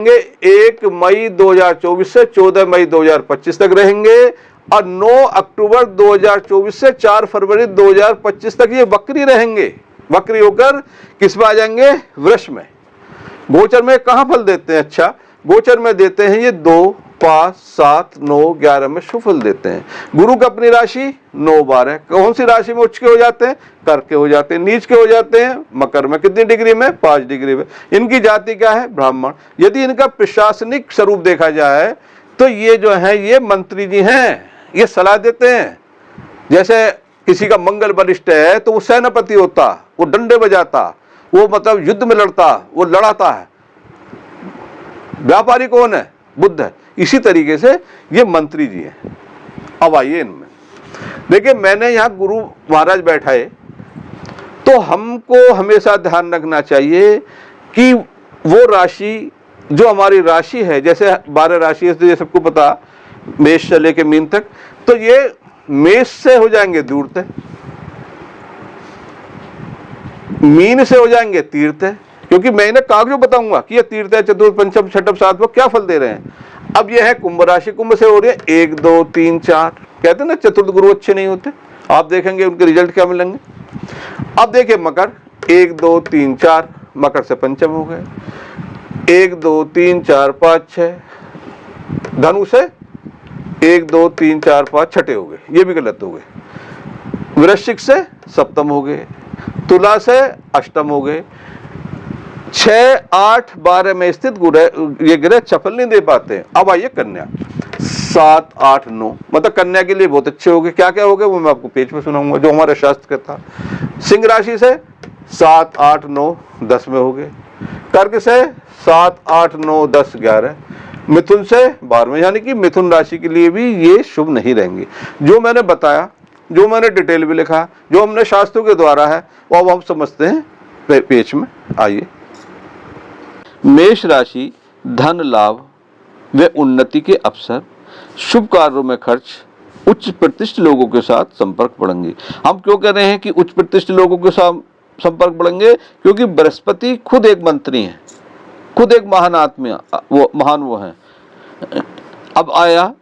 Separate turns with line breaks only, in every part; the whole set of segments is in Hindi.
1 मई 2024 से 14 मई 2025 तक रहेंगे और 9 अक्टूबर 2024 से 4 फरवरी 2025 तक ये वक्री रहेंगे। वक्री होकर किस में आ जाएंगे? वृष में। गोचर में कहां फल देते हैं? अच्छा, गोचर में देते हैं ये 2, 5, 7, 9, 11 में शुभ फल देते हैं। गुरु की अपनी राशि 9, 12। कौन सी राशि में उच्च के हो जाते हैं? कर्क के हो जाते हैं। नीच के हो जाते हैं मकर में। कितनी डिग्री में? 5 डिग्री में। इनकी जाति क्या है? ब्राह्मण। यदि इनका प्रशासनिक स्वरूप देखा जाए तो ये जो है ये मंत्री जी हैं, ये सलाह देते हैं। जैसे किसी का मंगल बलिष्ठ है तो वो सेनापति होता, वो डंडे बजाता, वो मतलब युद्ध में लड़ता, वो लड़ाता है। व्यापारी कौन है? बुद्ध है। इसी तरीके से ये मंत्री जी हैं। अब आइए इनमें देखिए, मैंने यहाँ गुरु महाराज बैठाए तो हमको हमेशा ध्यान रखना चाहिए कि वो राशि जो हमारी राशि है, जैसे 12 राशि है तो ये सबको पता, मेष से लेके मीन तक, तो ये मेष से हो जाएंगे दूर तक, मीन से हो जाएंगे तीर्थ है, क्योंकि मैं इन्हें कागजों बताऊंगा कि ये तीर्थ है, चतुर्थ, पंचम, छठम, सातवां क्या फल दे रहे हैं। अब ये है कुंभ राशि, कुंभ से हो रही है 1, 2, 3, 4। कहते हैं ना चतुर्थ गुरु अच्छे नहीं होते, आप देखेंगे उनके रिजल्ट क्या मिलेंगे। अब देखिए मकर 1, 2, 3, 4, मकर से पंचम हो गए। 1, 2, 3, 4, 5, 6। धनु से 1, 2, 3, 4, 5 छठे हो गए, ये भी गलत हो गए। वृश्चिक से सप्तम हो गए। तुला से अष्टम हो गए। 6, 8, 12 में स्थित ये ग्रह चफल नहीं दे पाते। अब आइए कन्या 7, 8, 9, मतलब कन्या के लिए बहुत अच्छे हो गए। क्या क्या हो गए वो मैं आपको पेज पे सुनाऊंगा जो हमारे शास्त्र का था। सिंह राशि से 7, 8, 9, 10 में हो गए। कर्क से 7, 8, 9, 10, 11। मिथुन से 12 में, यानी कि मिथुन राशि के लिए भी ये शुभ नहीं रहेंगे। जो मैंने बताया, जो मैंने डिटेल भी लिखा, जो हमने शास्त्रों के द्वारा है, वो अब हम समझते हैं पेज में। आइए, मेष राशि धन लाभ व उन्नति के अवसर, शुभ कार्यों में खर्च, उच्च प्रतिष्ठित लोगों के साथ संपर्क बढ़ेंगे। हम क्यों कह रहे हैं कि उच्च प्रतिष्ठित लोगों के साथ संपर्क बढ़ेंगे? क्योंकि बृहस्पति खुद एक मंत्री हैं, खुद एक महान आत्मा, वो महान वो हैं। अब आया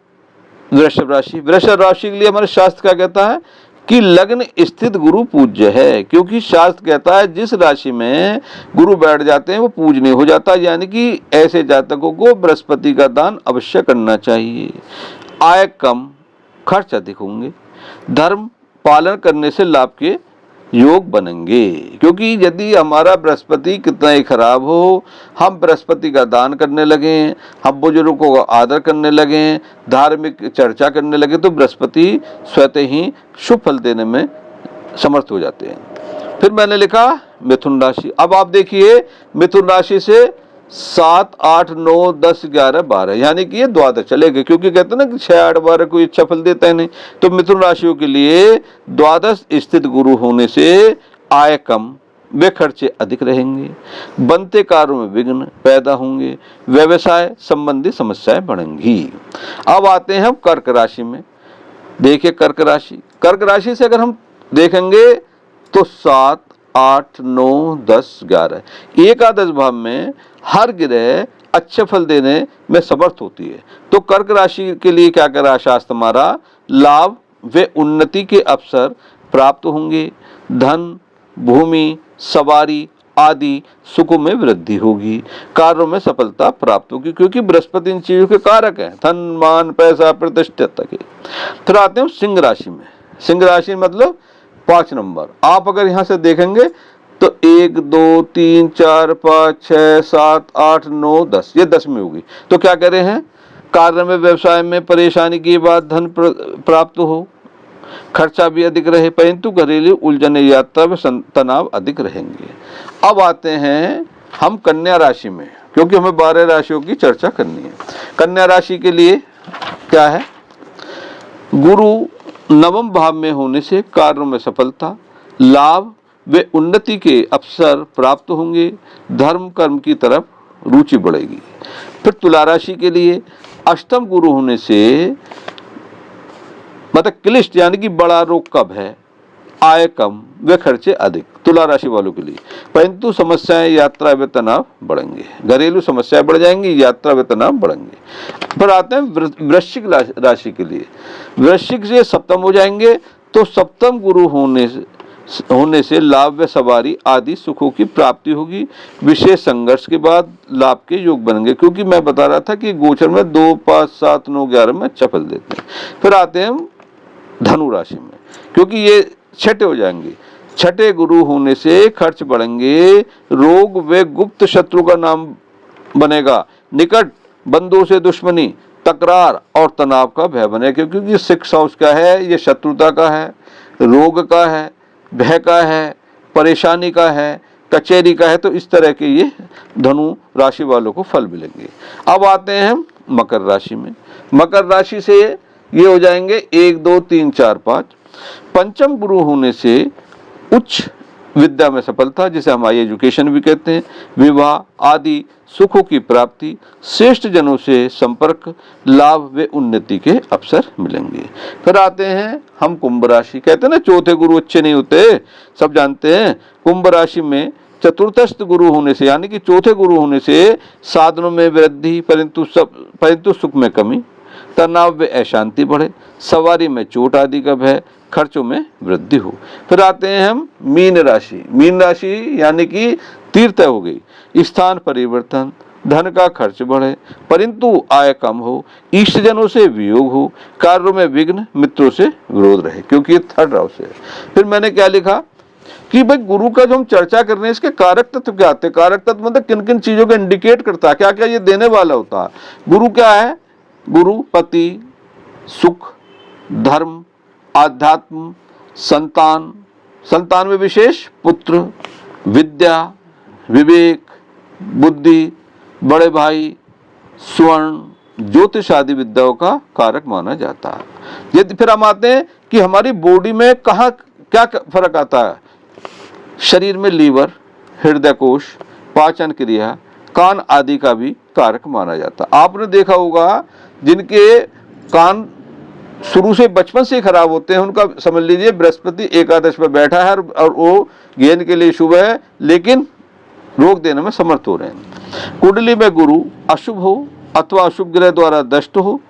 वृषभ राशि। वृषभ राशि के लिए हमारे शास्त्र क्या कहता है कि लग्न स्थित गुरु पूज्य है, क्योंकि शास्त्र कहता है जिस राशि में गुरु बैठ जाते हैं वो पूजनीय हो जाता है, यानी कि ऐसे जातकों को बृहस्पति का दान अवश्य करना चाहिए। आय कम, खर्च अधिक होंगे। धर्म पालन करने से लाभ के योग बनेंगे, क्योंकि यदि हमारा बृहस्पति कितना ही खराब हो, हम बृहस्पति का दान करने लगे, हम बुजुर्गों का आदर करने लगे, धार्मिक चर्चा करने लगे, तो बृहस्पति स्वतः ही शुभ फल देने में समर्थ हो जाते हैं। फिर मैंने लिखा मिथुन राशि। अब आप देखिए मिथुन राशि से 7, 8, 9, 10, 11, 12, यानी कि ये द्वादश चलेगा, क्योंकि कहते हैं ना कि 6, 8, 12 कोई अच्छा फल देता है नहीं। तो मिथुन राशियों के लिए द्वादश स्थित गुरु होने से आय कम वे खर्चे अधिक रहेंगे। बनते कार्यों में विघ्न पैदा होंगे। व्यवसाय संबंधी समस्याएं बढ़ेंगी। अब आते हैं हम कर्क राशि में। देखिए कर्क राशि से अगर हम देखेंगे तो 7, 8, 9, 10, 11 एकादश भाव में हर ग्रह अच्छे फल देने में समर्थ होती है। तो कर्क राशि के लिए क्या कर रहा शास्त्र हमारा? लाभ व उन्नति के अवसर प्राप्त होंगे। धन, भूमि, सवारी आदि सुखों में वृद्धि होगी। कार्यों में सफलता प्राप्त होगी, क्योंकि बृहस्पति इन चीजों के कारक है। धन, मान, पैसा, प्रतिष्ठा तक। फिर आते हैं सिंह राशि में। सिंह राशि मतलब 5 नंबर। आप अगर यहाँ से देखेंगे तो 1, 2, 3, 4, 5, 6, 7, 8, 9, 10, ये 10 में होगी। तो क्या कह रहे हैं? कार्य में, व्यवसाय में परेशानी के बाद धन प्राप्त हो, खर्चा भी अधिक रहे, परंतु घरेलू उलझने, यात्रा में तनाव अधिक रहेंगे। अब आते हैं हम कन्या राशि में, क्योंकि हमें 12 राशियों की चर्चा करनी है। कन्या राशि के लिए क्या है? गुरु नवम भाव में होने से कार्यों में सफलता, लाभ व उन्नति के अवसर प्राप्त होंगे। धर्म कर्म की तरफ रुचि बढ़ेगी। फिर तुला राशि के लिए अष्टम गुरु होने से मतलब क्लिष्ट यानी कि बड़ा रोग कब है, आय कम व खर्चे अधिक, तुला राशि वालों के लिए। परंतु समस्याएं, यात्रा व तनाव बढ़ेंगे, घरेलू समस्याएं बढ़ जाएंगी, यात्रा व तनाव बढ़ेंगे। पर आते हैं वृश्चिक राशि के लिए। वृश्चिक से सप्तम हो जाएंगे, तो सप्तम गुरु होने से लाभ व सवारी आदि सुखों की प्राप्ति होगी। विशेष संघर्ष के बाद लाभ के योग बनेंगे, क्योंकि मैं बता रहा था कि गोचर में 2, 5, 7, 9, 11 में अच्छा फल देते हैं। फिर आते हैं धनु राशि में, क्योंकि ये छठे हो जाएंगे। छठे गुरु होने से खर्च बढ़ेंगे, रोग व गुप्त शत्रु का नाम बनेगा, निकट बंधुओं से दुश्मनी, तकरार और तनाव का भय बनेगा, क्योंकि 6 हाउस का है, ये शत्रुता का है, रोग का है, भय का है, परेशानी का है, कचेरी का है। तो इस तरह के ये धनु राशि वालों को फल मिलेंगे। अब आते हैं हम मकर राशि में। मकर राशि से ये हो जाएंगे 1, 2, 3, 4, 5। पंचम गुरु होने से उच्च विद्या में सफलता, जिसे हम हाई एजुकेशन भी कहते हैं, विवाह आदि सुखों की प्राप्ति, श्रेष्ठ जनों से संपर्क, लाभ व उन्नति के अवसर मिलेंगे। फिर आते हैं हम कुंभ राशि। कहते हैं ना चौथे गुरु अच्छे नहीं होते, सब जानते हैं। कुंभ राशि में चतुर्थस्थ गुरु होने से, यानी कि चौथे गुरु होने से साधनों में वृद्धि, परंतु सुख में कमी, तनाव व अशांति बढ़े, सवारी में चोट आदि का भय, खर्चों में वृद्धि हो। फिर आते हैं हम मीन राशि। मीन राशि यानी कि तीर्थ हो गई, स्थान परिवर्तन, धन का खर्च बढ़े, परंतु आय कम हो, इष्टजनों से वियोग हो, कार्यों में विघ्न, मित्रों से विरोध रहे, क्योंकि ये थर्ड हाउस है। फिर मैंने क्या लिखा कि भाई गुरु का जो हम चर्चा कर रहे हैं, इसके कारक तत्व क्या आते हैं। कारक तत्व मतलब किन किन चीजों को इंडिकेट करता है, क्या क्या ये देने वाला होता है। गुरु क्या है? गुरु पति, सुख, धर्म, आध्यात्म, संतान, संतान में विशेष पुत्र, विद्या, विवेक, बुद्धि, बड़े भाई, स्वर्ण, ज्योतिष आदि विद्याओं का कारक माना जाता है। यदि फिर हम आते हैं कि हमारी बॉडी में कहाँ क्या फर्क आता है। शरीर में लीवर, हृदय कोश, पाचन क्रिया, कान आदि का भी कारक माना जाता है। आपने देखा होगा जिनके कान शुरू से बचपन से खराब होते हैं, उनका समझ लीजिए बृहस्पति एकादश पर बैठा है और वो ज्ञान के लिए शुभ है, लेकिन रोग देने में समर्थ हो रहे हैं। कुंडली में गुरु अशुभ हो अथवा अशुभ ग्रह द्वारा दष्ट हो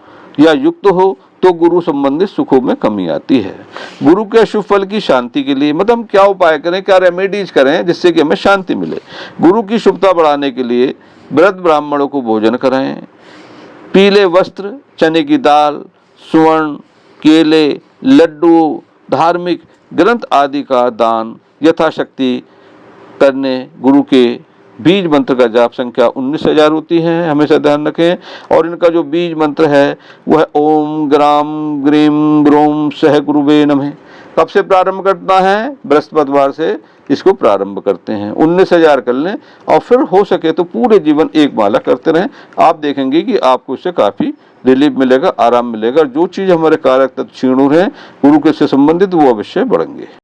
या युक्त हो तो गुरु संबंधित सुखों में कमी आती है। गुरु के शुभ फल की शांति के लिए मतलब हम क्या उपाय करें, क्या रेमेडीज करें जिससे कि हमें शांति मिले। गुरु की शुभता बढ़ाने के लिए व्रत ब्राह्मणों को भोजन कराएं, पीले वस्त्र, चने की दाल, स्वर्ण, केले, लड्डू, धार्मिक ग्रंथ आदि का दान यथाशक्ति करने। गुरु के बीज मंत्र का जाप संख्या 19,000 होती है, हमेशा ध्यान रखें। और इनका जो बीज मंत्र है वह ओम ग्राम ग्रीम ग्रोम सह गुरुवे नमः। कब से प्रारंभ करना है? बृहस्पतिवार से इसको प्रारंभ करते हैं। 19,000 कर लें और फिर हो सके तो पूरे जीवन एक माला करते रहें। आप देखेंगे कि आपको इससे काफ़ी रिलीफ मिलेगा, आराम मिलेगा। और जो चीज़ हमारे कारक तत्व क्षीण हैं गुरु के से संबंधित वो अवश्य बढ़ेंगे।